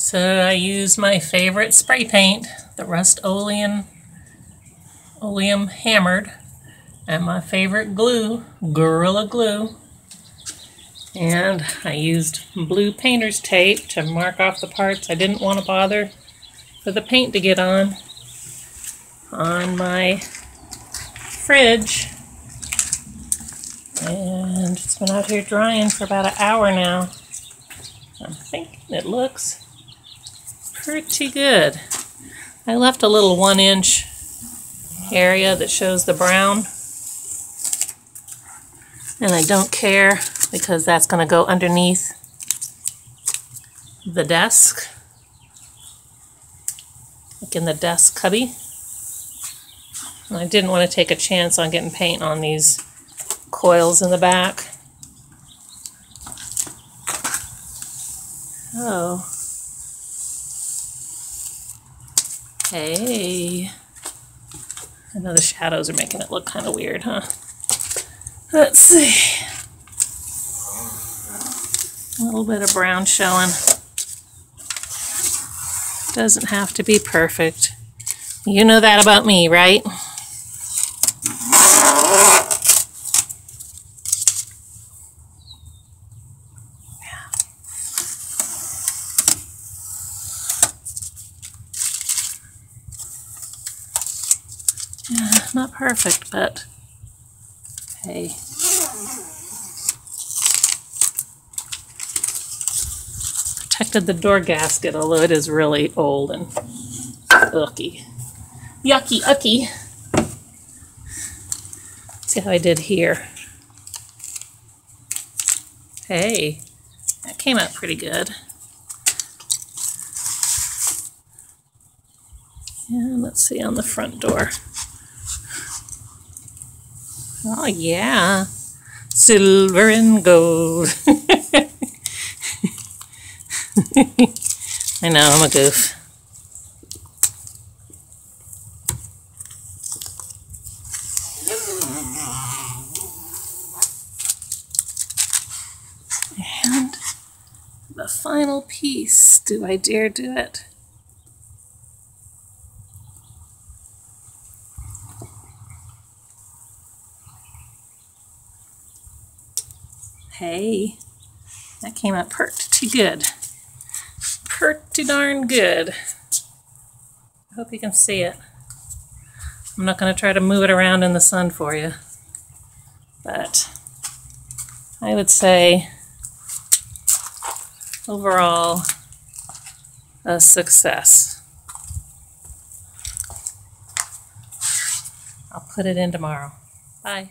So I used my favorite spray paint, the Rustoleum Hammered, and my favorite glue, Gorilla Glue. And I used blue painter's tape to mark off the parts I didn't want to bother for the paint to get on my fridge. And it's been out here drying for about an hour now. I'm thinking it looks pretty good. I left a little 1-inch area that shows the brown, and I don't care because that's going to go underneath the desk, like in the desk cubby. And I didn't want to take a chance on getting paint on these coils in the back. Oh. Hey. I know the shadows are making it look kind of weird, huh? Let's see. A little bit of brown showing. Doesn't have to be perfect. You know that about me, right? Yeah, not perfect, but hey. Protected the door gasket, although it is really old and yucky. Yucky. See how I did here. Hey, that came out pretty good. And let's see on the front door. Oh yeah, silver and gold. I know, I'm a goof. And the final piece, do I dare do it? Hey, that came out pretty good. Pretty darn good. I hope you can see it. I'm not going to try to move it around in the sun for you, but I would say overall a success. I'll put it in tomorrow. Bye.